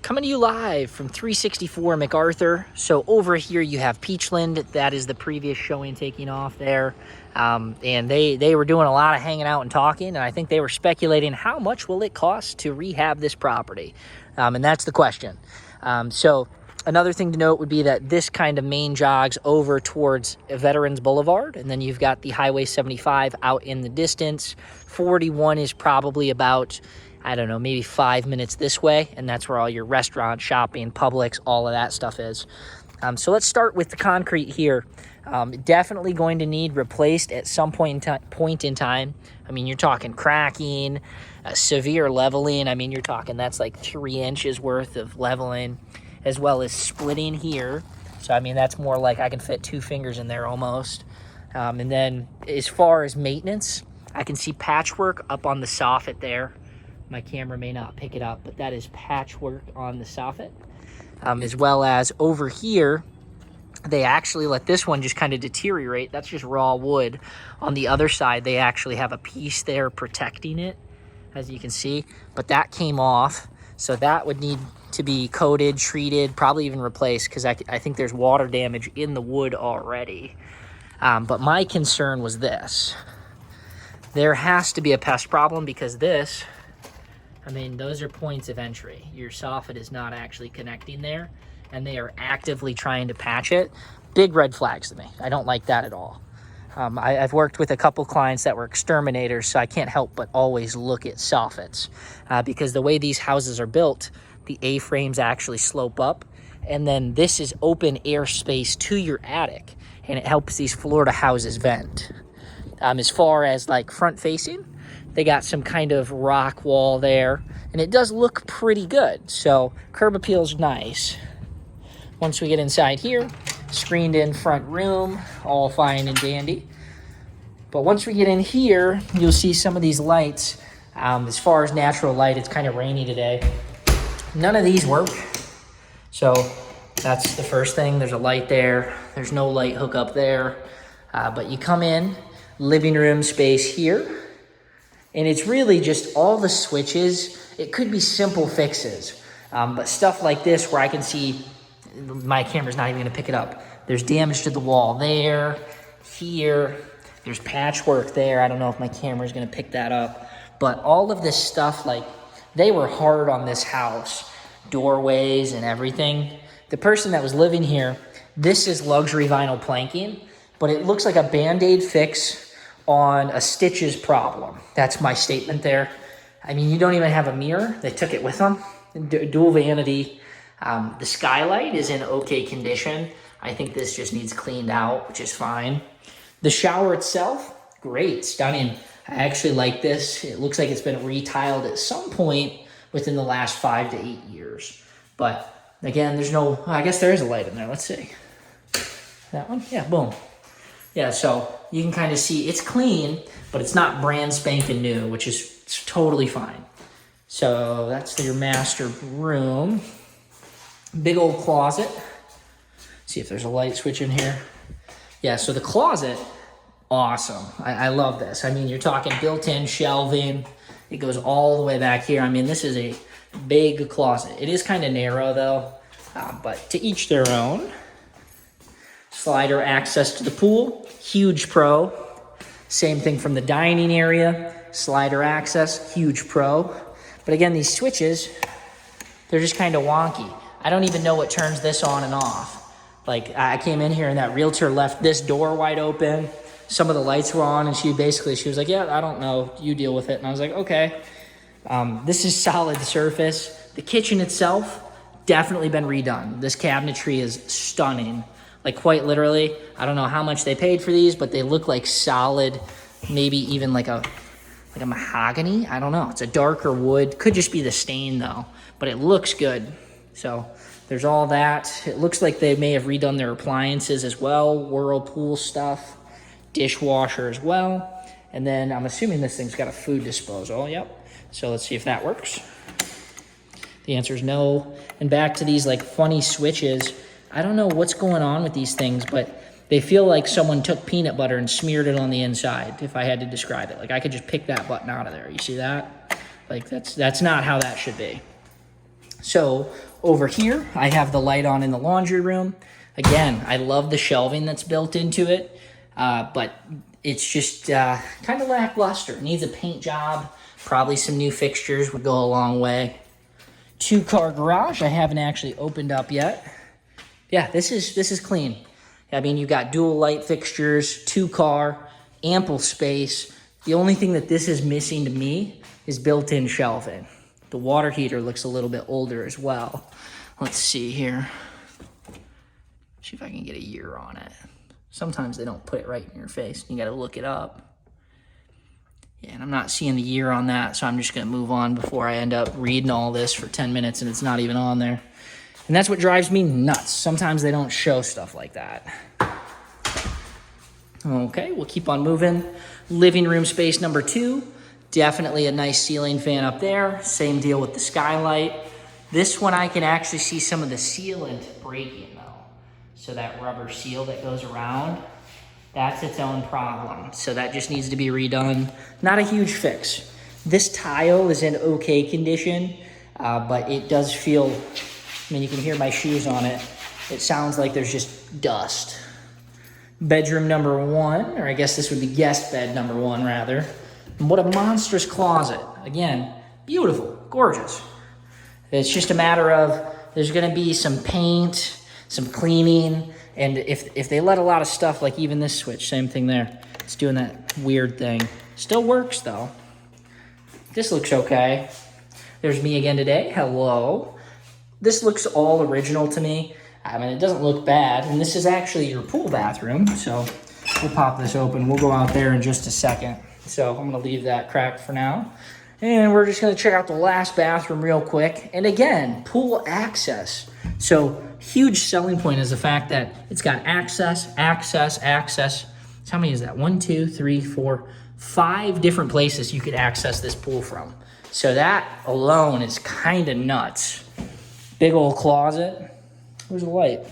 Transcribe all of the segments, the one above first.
Coming to you live from 364 MacArthur. So over here you have Peachland. That is the previous showing taking off there. And they were doing a lot of hanging out and talking, and I think they were speculating how much will it cost to rehab this property. And that's the question. So another thing to note would be that this kind of main jogs over towards Veterans Boulevard, and then you've got the Highway 75 out in the distance. 41 is probably about, I don't know, maybe 5 minutes this way, and that's where all your restaurants, shopping, Publix, all of that stuff is. So let's start with the concrete here. Definitely going to need replaced at some point in time. I mean, you're talking cracking, severe leveling. I mean, you're talking that's like 3 inches worth of leveling, as well as splitting here. So, I mean, that's more like I can fit 2 fingers in there almost. And then as far as maintenance, I can see patchwork up on the soffit there. My camera may not pick it up, but that is patchwork on the soffit. As well as over here, they actually let this one just kind of deteriorate. That's just raw wood. On the other side, they actually have a piece there protecting it, as you can see. But that came off, so that would need to be coated, treated, probably even replaced, because I think there's water damage in the wood already. But my concern was this. There has to be a pest problem, because this, I mean, those are points of entry. Your soffit is not actually connecting there, and they are actively trying to patch it. Big red flags to me. I don't like that at all. I've worked with a couple clients that were exterminators, so I can't help but always look at soffits, because the way these houses are built, the A-frames actually slope up, and then this is open air space to your attic, and it helps these Florida houses vent. As far as like front facing, they got some kind of rock wall there, and it does look pretty good. So curb appeal's nice. Once we get inside here, screened in front room, all fine and dandy. But once we get in here, you'll see some of these lights. As far as natural light, it's kind of rainy today. None of these work. So that's the first thing. There's a light there. There's no light hookup there. But you come in, living room space here. And it's really just all the switches. It could be simple fixes, but stuff like this where I can see, my camera's not even gonna pick it up. There's damage to the wall there, here, there's patchwork there. I don't know if my camera's gonna pick that up, but all of this stuff, like, they were hard on this house, doorways and everything. The person that was living here, this is luxury vinyl planking, but it looks like a Band-Aid fix on a stitches problem. That's my statement there. I mean, you don't even have a mirror. They took it with them. Dual vanity. The skylight is in okay condition. I think this just needs cleaned out, which is fine. The shower itself, great, stunning. I actually like this. It looks like it's been retiled at some point within the last 5 to 8 years. But again, there's no, I guess there is a light in there. Let's see. That one? Yeah, boom. Yeah, so you can kind of see it's clean, but it's not brand spanking new, which is totally fine. So that's your master room. Big old closet. See if there's a light switch in here. Yeah, so the closet, awesome. I love this. I mean, you're talking built-in shelving. It goes all the way back here. I mean, this is a big closet. It is kind of narrow, though, but to each their own. Slider access to the pool, huge pro. Same thing from the dining area, slider access, huge pro. But again, these switches, they're just kind of wonky. I don't even know what turns this on and off. Like, I came in here and that realtor left this door wide open. Some of the lights were on, and she was like, yeah, I don't know, you deal with it. And I was like, okay. This is solid surface. The kitchen itself, definitely been redone. This cabinetry is stunning. Like, quite literally, I don't know how much they paid for these, but they look like solid, maybe even like a mahogany. I don't know. It's a darker wood. Could just be the stain, though, but it looks good. So there's all that. It looks like they may have redone their appliances as well, Whirlpool stuff, dishwasher as well. And then I'm assuming this thing's got a food disposal. Yep. So let's see if that works. The answer is no. And back to these, like, funny switches. I don't know what's going on with these things, but they feel like someone took peanut butter and smeared it on the inside, if I had to describe it. Like, I could just pick that button out of there. You see that? Like, that's not how that should be. So over here, I have the light on in the laundry room. Again, I love the shelving that's built into it, but it's just kind of lackluster. It needs a paint job. Probably some new fixtures would go a long way. 2-car garage I haven't actually opened up yet. Yeah, this is clean. I mean, you've got dual light fixtures, 2-car, ample space. The only thing that this is missing to me is built-in shelving. The water heater looks a little bit older as well. Let's see here. See if I can get a year on it. Sometimes they don't put it right in your face. You gotta look it up. Yeah, and I'm not seeing the year on that, so I'm just gonna move on before I end up reading all this for 10 minutes and it's not even on there. And that's what drives me nuts. Sometimes they don't show stuff like that. Okay, we'll keep on moving. Living room space number 2. Definitely a nice ceiling fan up there. Same deal with the skylight. This one I can actually see some of the sealant breaking though. So that rubber seal that goes around, that's its own problem. So that just needs to be redone. Not a huge fix. This tile is in okay condition, but it does feel, I mean, you can hear my shoes on it. It sounds like there's just dust. Bedroom number 1, or I guess this would be guest bed number 1 rather. And what a monstrous closet. Again, beautiful, gorgeous. It's just a matter of there's gonna be some paint, some cleaning, and if they let a lot of stuff, like even this switch, same thing there. It's doing that weird thing. Still works though. This looks okay. There's me again today, hello. This looks all original to me. I mean, it doesn't look bad, and this is actually your pool bathroom, so we'll pop this open. We'll go out there in just a second. So I'm gonna leave that cracked for now. And we're just gonna check out the last bathroom real quick. And again, pool access. So huge selling point is the fact that it's got access. So how many is that? 1, 2, 3, 4, 5 different places you could access this pool from. So that alone is kind of nuts. Big old closet. Where's the light?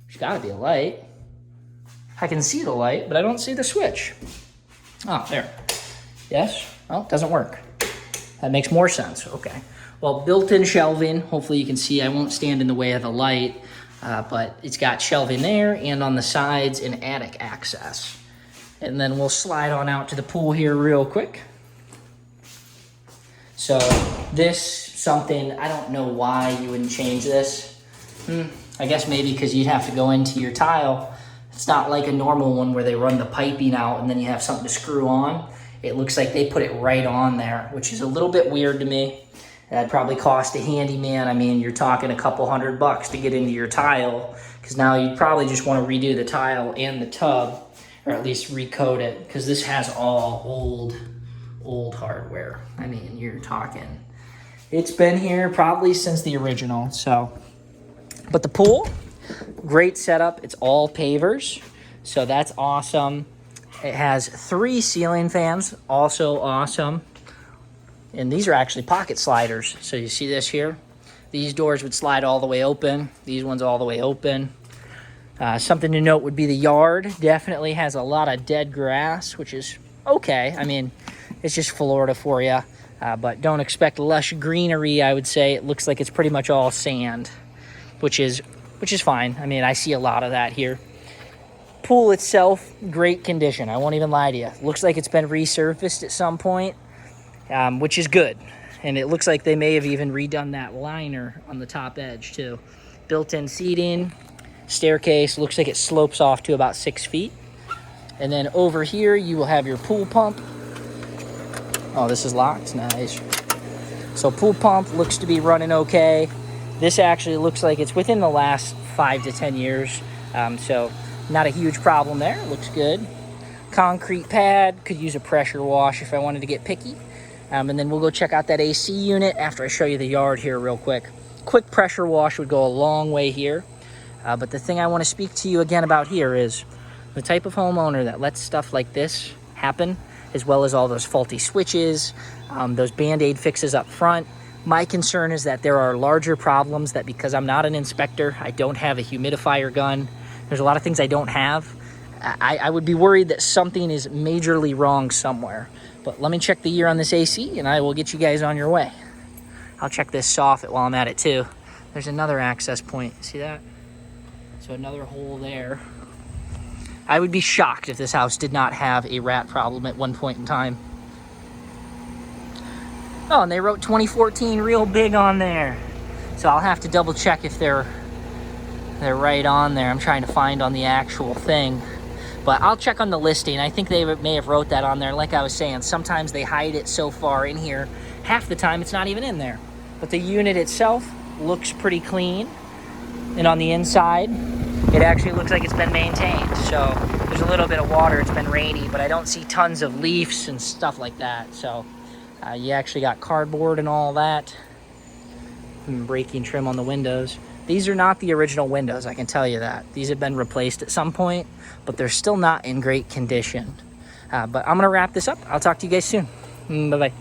There's gotta be a light. I can see the light, but I don't see the switch. Oh, there. Yes? Oh, it doesn't work. That makes more sense. Okay. Well, built-in shelving. Hopefully you can see I won't stand in the way of the light, but it's got shelving there and on the sides and attic access. And then we'll slide on out to the pool here real quick. So this, something, I don't know why you wouldn't change this. I guess maybe because you'd have to go into your tile. It's not like a normal one where they run the piping out and then you have something to screw on. It looks like they put it right on there, which is a little bit weird to me. That'd probably cost a handyman. I mean, you're talking a couple $100 to get into your tile, because now you'd probably just want to redo the tile and the tub, or at least recoat it, because this has all old hardware. I mean, you're talking, it's been here probably since the original. So, but the pool, great setup. It's all pavers, so that's awesome. It has 3 ceiling fans, also awesome. And these are actually pocket sliders. So you see this here? These doors would slide all the way open. These ones all the way open. Something to note would be the yard. Definitely has a lot of dead grass, which is okay. I mean, it's just Florida for you. But don't expect lush greenery, I would say. It looks like it's pretty much all sand, which is fine. I mean, I see a lot of that here. Pool itself, great condition. I won't even lie to you. Looks like it's been resurfaced at some point, which is good. And it looks like they may have even redone that liner on the top edge too. Built-in seating, staircase, looks like it slopes off to about 6 feet. And then over here, you will have your pool pump. Oh, this is locked, nice. So pool pump looks to be running okay. This actually looks like it's within the last 5 to 10 years. So not a huge problem there, looks good. Concrete pad, could use a pressure wash if I wanted to get picky. And then we'll go check out that AC unit after I show you the yard here real quick. Quick pressure wash would go a long way here. But the thing I want to speak to you again about here is the type of homeowner that lets stuff like this happen, as well as all those faulty switches, those Band-Aid fixes up front. My concern is that there are larger problems that, because I'm not an inspector, I don't have a humidifier gun, there's a lot of things I don't have. I would be worried that something is majorly wrong somewhere. But let me check the year on this AC and I will get you guys on your way. I'll check this soffit while I'm at it too. There's another access point. See that? So another hole there. I would be shocked if this house did not have a rat problem at one point in time. Oh, and they wrote 2014 real big on there. So I'll have to double check if they're right on there. I'm trying to find on the actual thing. But I'll check on the listing. I think they may have wrote that on there. Like I was saying, sometimes they hide it so far in here. Half the time it's not even in there. But the unit itself looks pretty clean. And on the inside, it actually looks like it's been maintained. So there's a little bit of water. It's been rainy, but I don't see tons of leaves and stuff like that. So you actually got cardboard and all that. And breaking trim on the windows. These are not the original windows, I can tell you that. These have been replaced at some point, but they're still not in great condition. But I'm going to wrap this up. I'll talk to you guys soon. Bye-bye.